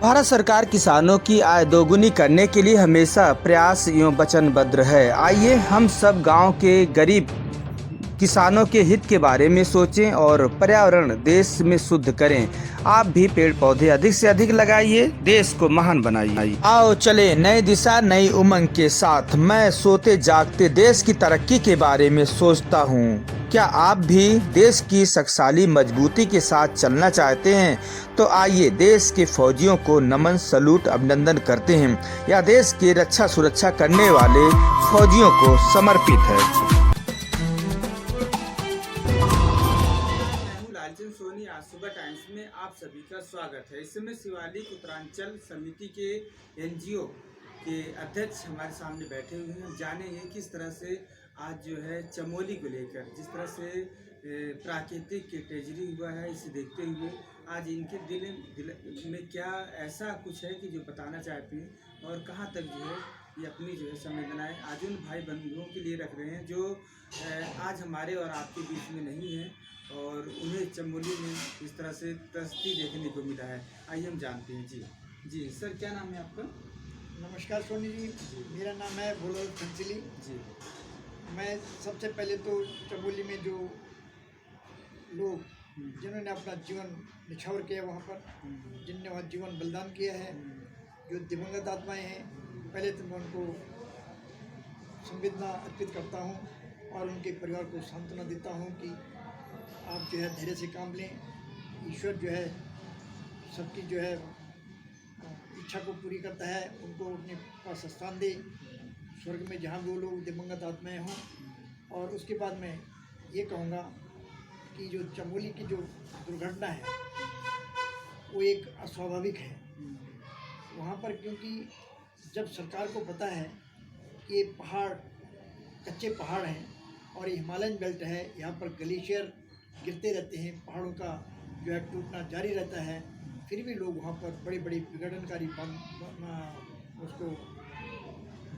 भारत सरकार किसानों की आय दोगुनी करने के लिए हमेशा प्रयास एवं वचनबद्ध है। आइए हम सब गांव के गरीब किसानों के हित के बारे में सोचें और पर्यावरण देश में शुद्ध करें। आप भी पेड़ पौधे अधिक से अधिक लगाइए, देश को महान बनाइए। आओ चले नई दिशा नई उमंग के साथ। मैं सोते जागते देश की तरक्की के बारे में सोचता हूँ। क्या आप भी देश की शक्तिशाली मजबूती के साथ चलना चाहते हैं? तो आइए देश के फौजियों को नमन सलूट अभिनंदन करते हैं। यह देश की रक्षा सुरक्षा करने वाले फौजियों को समर्पित है। लालचंद सोनी आज सुबह टाइम्स में आप सभी का स्वागत है। इस समय शिवालिक उत्तरांचल समिति के एनजीओ के अध्यक्ष हमारे सामने बैठे हुए हैं। जानेंगे किस तरह से आज जो है चमोली को लेकर जिस तरह से प्राकृतिक ट्रेजेडी हुआ है, इसे देखते हुए आज इनके दिल में क्या ऐसा कुछ है कि जो बताना चाहते हैं और कहाँ तक जो है ये अपनी जो है संवेदनाएं आज उन भाई बंधुओं के लिए रख रहे हैं जो आज हमारे और आपके बीच में नहीं है और उन्हें चमोली में इस तरह से त्रस्ती देखने को मिला है। आइए हम जानते हैं। जी सर, क्या नाम है आपका? नमस्कार सोनी जी, मेरा नाम है भोला खंसिली जी। मैं सबसे पहले तो चमोली में जो लोग जिन्होंने अपना जीवन निछावर किया वहाँ पर, जिनने वहाँ जीवन बलिदान किया है, जो दिवंगत आत्माएं हैं, पहले तो मैं उनको संवेदना अर्पित करता हूँ और उनके परिवार को सांत्वना देता हूँ कि आप जो है धैर्य से काम लें। ईश्वर जो है सबकी जो है इच्छा को पूरी करता है, उनको अपने पास स्थान दे स्वर्ग में जहाँ भी वो लोग दिवंगत आत्माएं हों। और उसके बाद मैं ये कहूँगा कि जो चमोली की जो दुर्घटना है वो एक अस्वाभाविक है वहाँ पर, क्योंकि जब सरकार को पता है कि ये पहाड़ कच्चे पहाड़ हैं और ये हिमालयन बेल्ट है, यहाँ पर ग्लेशियर गिरते रहते हैं, पहाड़ों का जो है टूटना जारी रहता है, फिर भी लोग वहाँ पर बड़ी बड़ी विघटनकारी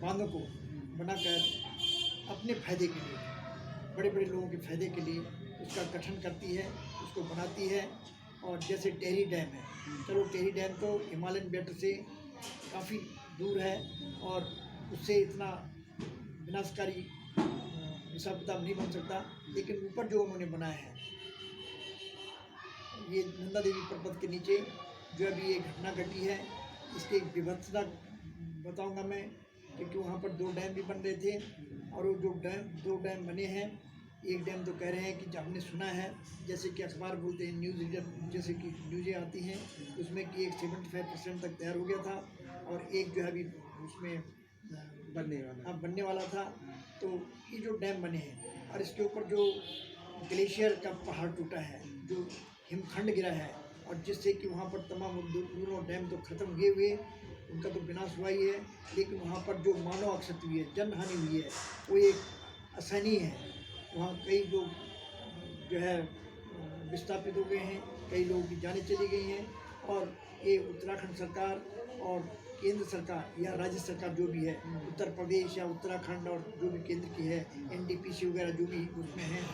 बांधों को बनाकर अपने फ़ायदे के लिए, बड़े बड़े लोगों के फ़ायदे के लिए उसका गठन करती है, उसको बनाती है। और जैसे टेहरी डैम है, चलो टेहरी डैम तो हिमालयन बेल्ट से काफ़ी दूर है और उससे इतना विनाशकारी हिसाब किताब नहीं बन सकता, लेकिन ऊपर जो उन्होंने बनाया है ये नंदा देवी पर्वत के नीचे जो अभी ये घटना घटी है, इसकी एक विभत्सता बताऊंगा मैं, क्योंकि वहाँ पर 2 डैम भी बन रहे थे और वो जो दो डैम बने हैं, एक डैम तो कह रहे हैं कि हमने सुना है, जैसे कि अखबार बोलते हैं, न्यूज़ रीडर जैसे कि न्यूज़ें आती हैं उसमें कि एक 75% तक तैयार हो गया था और एक जो है अभी उसमें बनने वाला था। तो ये जो डैम बने हैं और इसके ऊपर जो ग्लेशियर का पहाड़ टूटा है, जो हिमखंड गिरा है और जिससे कि वहाँ पर तमाम दोनों डैम तो ख़त्म हुए, उनका तो विनाश हुआ ही है, लेकिन वहाँ पर जो मानव क्षति हुई है, जनहानि हुई है, वो एक असहनीय है। वहाँ कई लोग जो है विस्थापित हो गए हैं, कई लोगों की जानें चली गई हैं और ये उत्तराखंड सरकार और केंद्र सरकार या राज्य सरकार जो भी है, उत्तर प्रदेश या उत्तराखंड और जो भी केंद्र की है, एनटीपीसी वगैरह जो भी उसमें हैं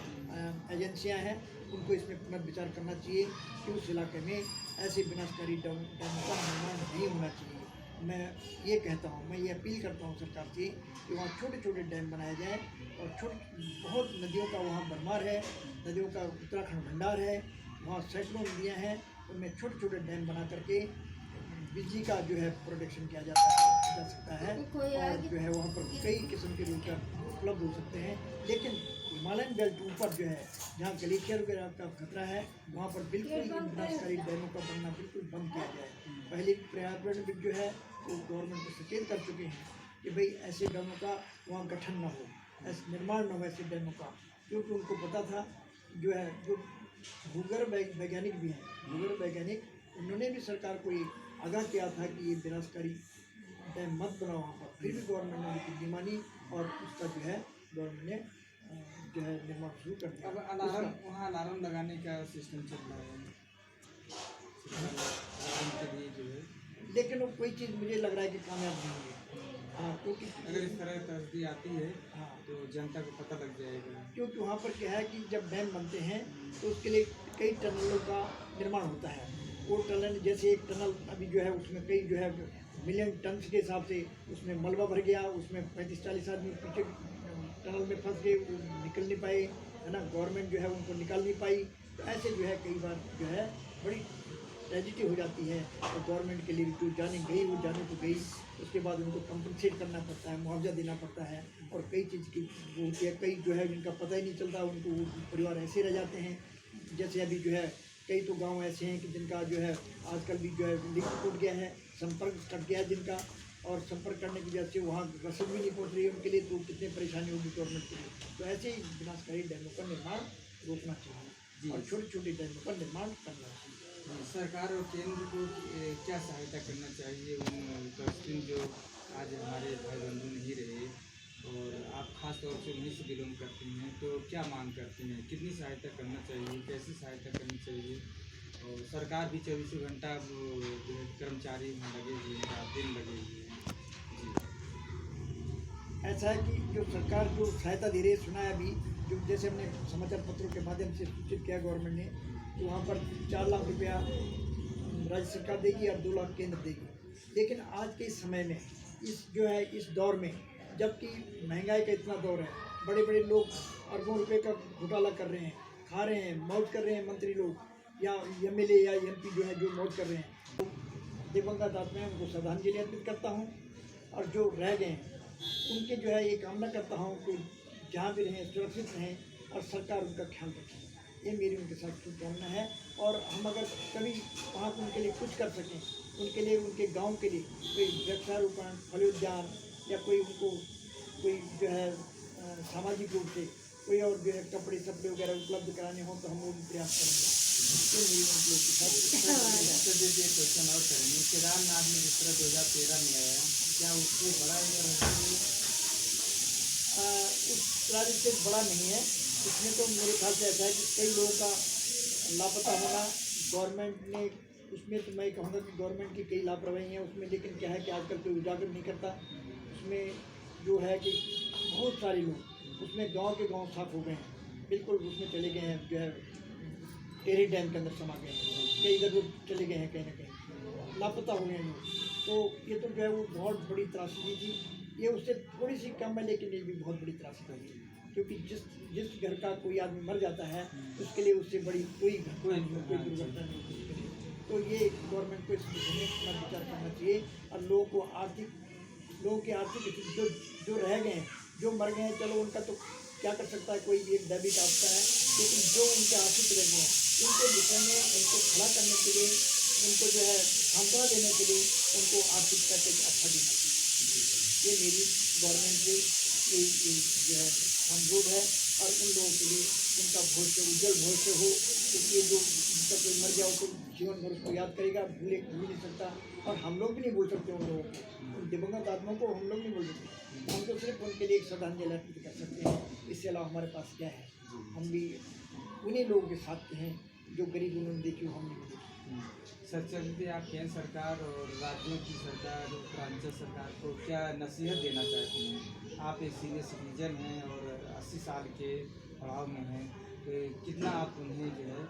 एजेंसियां हैं, उनको इसमें पुनर्विचार करना चाहिए कि उस इलाके में ऐसे विनाशकारी डैम का निर्माण नहीं होना चाहिए। मैं ये कहता हूँ, मैं ये अपील करता हूँ सरकार से कि वहाँ छोटे छोटे डैम बनाए जाएँ और बहुत नदियों का वहाँ भरमार है, नदियों का उत्तराखंड भंडार है, वहाँ सैकड़ों नदियाँ हैं, उनमें छोटे छोटे डैम बना करके बिजली का जो है प्रोडक्शन किया जा सकता है और जो है वहाँ पर कई किस्म के रोजगार उपलब्ध हो सकते हैं। लेकिन हिमालयन बेल्ट ऊपर जो है जहाँ ग्लेशियर वगैरह का खतरा है, वहाँ पर बिल्कुल विनाशकारी डैमों का बनना बिल्कुल बंद किया जाए। पहले पर्यावरण जो है वो गवर्नमेंट को सचेत कर चुके हैं कि भाई ऐसे डैमों का वहाँ गठन न हो, ऐसे निर्माण न हो ऐसे डैमों का, क्योंकि उनको पता था जो है जो भूगर्भ वैज्ञानिक भी हैं, भूगर्भ वैज्ञानिक, उन्होंने भी सरकार को ये आगाह किया था कि ये विनाशकारी डैम मत बनाओ वहाँ पर, फिर भी गवर्नमेंट ने उनकी मानी और उसका जो है गवर्नमेंट ने जो है निर्माण शुरू कर दिया। अब वहाँ अलार्म लगाने का सिस्टम चल रहा है के लिए जो है, लेकिन वो कोई चीज़ मुझे लग रहा है कि कामयाब नहीं है। हाँ, क्योंकि अगर इस तरह तस्दी आती है हाँ तो जनता को पता लग जाएगा। क्योंकि वहाँ पर क्या है कि जब डैम बनते हैं तो उसके लिए कई टनलों का निर्माण होता है वो टनल जैसे एक टनल अभी जो है उसमें कई जो है मिलियन टन के हिसाब से उसमें मलबा भर गया, उसमें 35-40 आदमी पीछे टनल में फंस गए, वो निकल नहीं पाए, है ना। गवर्नमेंट जो है उनको निकाल नहीं पाई। तो ऐसे जो है कई बार जो है बड़ी ट्रेजिडी हो जाती है। और गवर्नमेंट के लिए जो जाने गई वो जाने तो गई, उसके बाद उनको कंपनसेट करना पड़ता है, मुआवजा देना पड़ता है, और कई चीज़ की वो होती है। कई जो है जिनका पता ही नहीं चलता, उनको परिवार ऐसे रह जाते हैं। जैसे अभी जो है कई तो गांव ऐसे हैं कि जिनका जो है आजकल भी जो है लिंक टूट गया है, संपर्क कट गया है जिनका, और संपर्क करने की वजह से वहाँ रसद भी नहीं पहुँच रही है उनके लिए, तो कितनी परेशानी होगी गवर्नमेंट के लिए। तो ऐसे ही विनाशकारी डैमों का निर्माण रोकना चाहिए और छोटे छोटे डैमों का निर्माण करना चाहिए। सरकार और केंद्र को क्या सहायता करना चाहिए उन तस्वीर जो आज हमारे भाई बंधु नहीं रहे, और आप खास तौर से उन्हीं से बिलोंग करती हैं, तो क्या मांग करती हैं, कितनी सहायता करना चाहिए, कैसी सहायता करनी चाहिए? और सरकार भी 24 घंटा वो जो है कर्मचारी वहाँ लगे हुए हैं, रात दिन लगे हुए हैं। जी। ऐसा है कि जो सरकार जो सहायता दे रही है, सुना है अभी जो जैसे हमने समाचार पत्रों के माध्यम से सूचित किया गवर्नमेंट ने कि वहाँ पर 4 लाख रुपया राज्य सरकार देगी और 2 लाख केंद्र देगी। लेकिन आज के इस समय में इस जो है इस दौर में, जबकि महंगाई का इतना दौर है, बड़े बड़े लोग अरबों रुपए का घोटाला कर रहे हैं, खा रहे हैं, मौज कर रहे हैं, मंत्री लोग या एमएलए या एमपी जो है जो मौज कर रहे हैं, तो दिवंगत आत्मा है उनको श्रद्धांजलि अर्पित करता हूँ। और जो रह गए हैं उनके जो है ये कामना करता हूँ कि जहाँ भी रहें सुरक्षित रहें और सरकार उनका ख्याल रखें। ये मेरी उनके साथ शुभकामना है। और हम अगर कभी वहाँ उनके लिए कुछ कर सकें, उनके लिए उनके गांव के लिए कोई वृक्षारोपण, फलोद्यान या कोई उनको कोई जो है सामाजिक रूप से कोई और जो है कपड़े सपड़े वगैरह उपलब्ध कराने हों तो हम वो भी प्रयास करेंगे। तो मेरी उन लोगों के साथ तो देखिए क्वेश्चन और करेंगे, केदारनाथ में जिस तरह 2013 में आया, क्या उससे बड़ा उस राज्य से बड़ा नहीं है। इसमें तो मेरे ख्याल से ऐसा है कि कई लोगों का लापता होना, गवर्नमेंट ने उसमें तो मैं कहूँगा कि गवर्नमेंट की कई लापरवाही हैं उसमें। लेकिन क्या है कि आजकल कोई उजागर नहीं करता। उसमें जो है कि बहुत सारे लोग उसमें गांव के गांव साफ हो गए हैं, बिल्कुल उसमें चले गए हैं, जो है टेरी डैम के अंदर समा गए हैं, कई इधर उधर चले गए हैं, कहीं ना कहीं लापता हो गए हैं लोग। तो ये तो जो है वो बहुत बड़ी त्रासदी थी। ये उससे थोड़ी सी कम है, लेकिन ये भी बहुत बड़ी त्रासदी है, क्योंकि जिस घर का कोई आदमी मर जाता है उसके लिए उससे बड़ी कोई दुर्घटना नहीं होती उसके लिए। तो ये गवर्नमेंट को इस विषय में अपना विचार करना चाहिए। और लोगों की आर्थिक जो रह गए हैं, जो मर गए हैं, चलो उनका तो क्या कर सकता है, कोई एक दैविक आपदा है, लेकिन जो उनके आर्थिक रह गए हैं उनके विषय में उनको खड़ा करने के लिए, उनको जो है सांत्वना देने के लिए उनको आर्थिक पैकेज अच्छा देना चाहिए। ये मेरी गवर्नमेंट से जो है अनुरोध है। और उन लोगों के लिए उनका भविष्य उज्जवल भविष्य हो, क्योंकि जो जिनका कोई मर गया हो तो जीवन भर उसको याद करेगा, भूल नहीं सकता। और हम लोग भी नहीं भूल सकते उन लोगों को, उन दिवंगत आत्माओं को हम लोग नहीं भूल सकते। हम तो सिर्फ उनके लिए एक श्रद्धांजलि अर्पित कर सकते हैं। इससे अलावा हमारे पास क्या है? हम भी उन्हीं लोगों के साथ के हैं जो गरीब उन्होंने देखी हो, हमने भी देखी। सर चलते आप केंद्र सरकार और राज्यों की सरकार, उत्तरांचल सरकार को क्या नसीहत देना चाहते हैं? आप एक सीनियर सिटीजन हैं और 80 साल के पड़ाव में हैं, तो कितना आप उन्हें जो है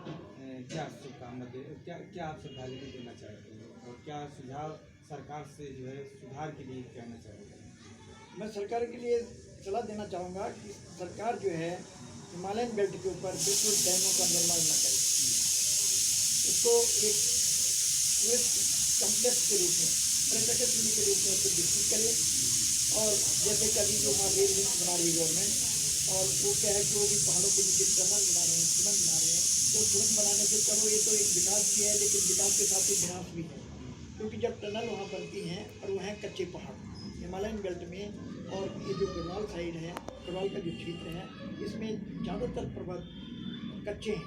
क्या शुभकामना क्या आप श्रद्धांजलि देना चाहते हैं, और क्या सुझाव सरकार से जो है सुधार के लिए कहना चाहते हैं? मैं सरकार के लिए सलाह देना चाहूँगा कि सरकार जो है हिमालयन बेल्ट के ऊपर बिल्कुल डैमों का निर्माण न करे, उसको एक टूरिस्ट कम्प्लेक्स के रूप में, पर्यटक स्थली के रूप में उसको विकसित करे। और जैसे कि अभी जो वहाँ रेल लिंक बना रही है गवर्नमेंट, और वो क्या है कि वो भी पहाड़ों के नीचे टनल बना रहे हैं, सुरंग बना रहे हैं। तो सुरंग बनाने से चलो ये तो एक विकास भी है, लेकिन विकास के साथ ही विनाश भी है, क्योंकि जब टनल वहाँ बनती हैं और वहाँ हैं कच्चे पहाड़ हिमालयन बेल्ट में, और ये जो गढ़वाल साइड है, गढ़वाल का जो क्षेत्र है, इसमें ज़्यादातर पर्वत कच्चे हैं,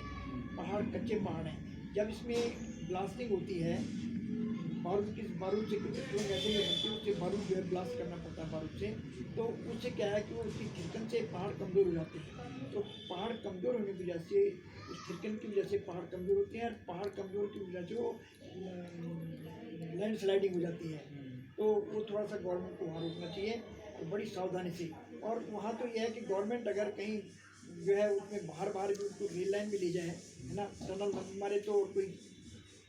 कच्चे पहाड़ हैं। जब इसमें ब्लास्टिंग होती है बारूद से, कुछ जो ऐसे में बनती है उससे बारूद जो है ब्लास्ट करना पड़ता है बारूद से, तो उससे क्या है कि वो उसकी थिरकन से पहाड़ कमज़ोर हो जाते हैं। तो पहाड़ कमज़ोर होने की वजह से, उस थिरकन की वजह से पहाड़ कमज़ोर होते हैं, और पहाड़ कमज़ोर की वजह से वो लैंड स्लाइडिंग हो जाती है। तो वो थोड़ा सा गवर्नमेंट को वहाँ रोकना चाहिए और बड़ी सावधानी से। और वहाँ तो यह है कि गवर्नमेंट अगर कहीं जो है उसमें बाहर भी उसको रेल लाइन भी ले जाए, है ना, टनल मारे तो कोई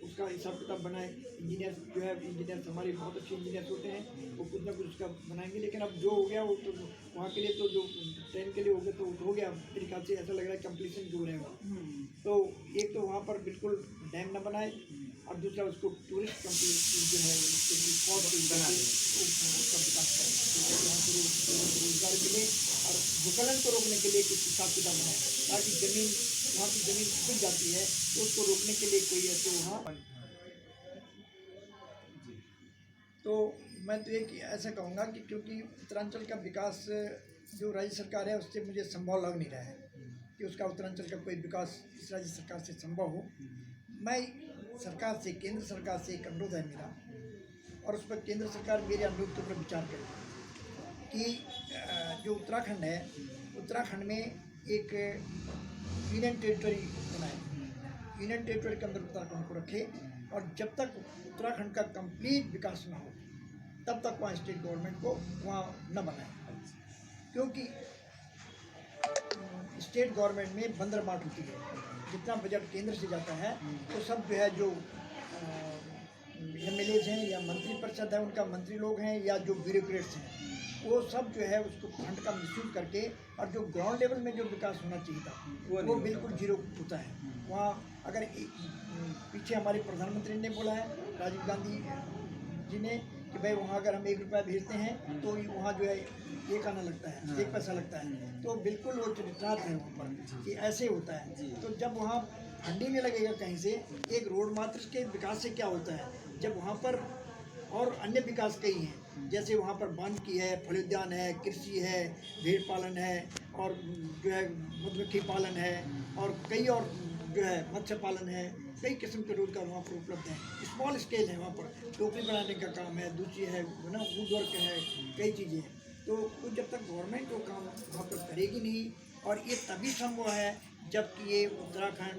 उसका उसका हिसाब किताब बनाए। इंजीनियर जो है, इंजीनियर हमारे बहुत अच्छे इंजीनियर होते हैं, वो कुछ ना कुछ उसका बनाएंगे। लेकिन अब जो हो गया वो तो वहाँ के लिए तो जो ट्रेन के लिए हो गया तो हो गया, मेरे ख्याल से ऐसा लग रहा है कंप्लीसन जो रहेगा। तो एक तो वहाँ पर बिल्कुल डैम न बनाए और दूसरा उसको टूरिस्ट कंप्लीट जो है स्पॉट बना उसका विकास करें, वहाँ पर रोजगार मिले और भूस्खलन को रोकने के लिए कुछ हिसाब किताब बनाए, ताकि जमीन वहाँ की जमीन सूख जाती है तो उसको रोकने के लिए कोई ऐसे वहाँ। तो मैं तो एक ऐसा कहूँगा कि क्योंकि उत्तरांचल का विकास जो राज्य सरकार है उससे मुझे संभव लग नहीं रहा है कि उसका उत्तरांचल का कोई विकास इस राज्य सरकार से संभव हो। मैं सरकार से, केंद्र सरकार से एक अनुरोध है मेरा, और उस पर केंद्र सरकार मेरे अनुरोध के ऊपर विचार करे कि जो उत्तराखंड है, उत्तराखंड में एक यूनियन टेरिटरी बनाए, यूनियन टेरिटरी के अंदर उत्तराखंड को रखे, और जब तक उत्तराखंड का कंप्लीट विकास ना हो तब तक वहाँ स्टेट गवर्नमेंट को वहाँ न बनाए, क्योंकि स्टेट गवर्नमेंट में बंदरबाट होती है। जितना बजट केंद्र से जाता है तो सब जो है, जो MLAs हैं या मंत्री परिषद है, उनका मंत्री लोग हैं या जो ब्यूरोक्रेट्स हैं, वो सब जो है उसको फंड का मिसयूज करके, और जो ग्राउंड लेवल में जो विकास होना चाहिए था वो बिल्कुल जीरो होता है। वहाँ अगर पीछे हमारे प्रधानमंत्री ने बोला है, राजीव गांधी जी ने, कि भाई वहाँ अगर हम 1 रुपया भेजते हैं तो वहाँ जो है 1 आना लगता है, 1 पैसा लगता है। तो बिल्कुल वो चरित्रार्थ है वहाँ पर कि ऐसे होता है। तो जब वहाँ फंडिंग में लगेगा कहीं से, एक रोड मात्र के विकास से क्या होता है, जब वहाँ पर और अन्य विकास कई हैं, जैसे वहाँ पर बांध की है, फल उद्यान है, कृषि है, भेड़ पालन है, और जो है मधुमक्खी पालन है, और कई और जो है मत्स्य पालन है, कई किस्म के रोजगार वहाँ पर उपलब्ध हैं। स्मॉल स्केल है वहाँ पर, टोकरी बनाने का काम है, दूसरी है ना वुड वर्क है, कई चीज़ें हैं। तो जब तक गवर्नमेंट वो काम वहाँ पर करेगी नहीं, और ये तभी संभव है जबकि ये उत्तराखंड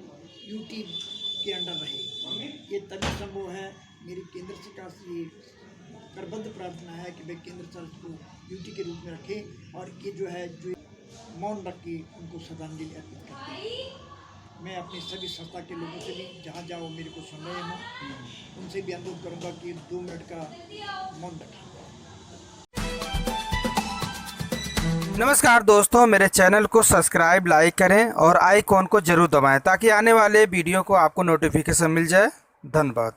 यूटी के अंडर रहे, ये तभी संभव है। मेरी केंद्र सरकार से ये करबद्ध प्रार्थना है कि भाई केंद्र सरकार को यूटी के रूप में रखे, और ये जो है जो मौन रख के उनको श्रद्धांजलि अर्पित करते हैं। मैं अपनी सभी संस्था के लोगों से भी, जहाँ जहाँ मेरे को सुन रहे हों, उनसे भी अनुरोध करूँगा कि 2 मिनट का मौन रखें। नमस्कार दोस्तों, मेरे चैनल को सब्सक्राइब, लाइक करें और आइकॉन को जरूर दबाएं ताकि आने वाले वीडियो को आपको नोटिफिकेशन मिल जाए। धन्यवाद।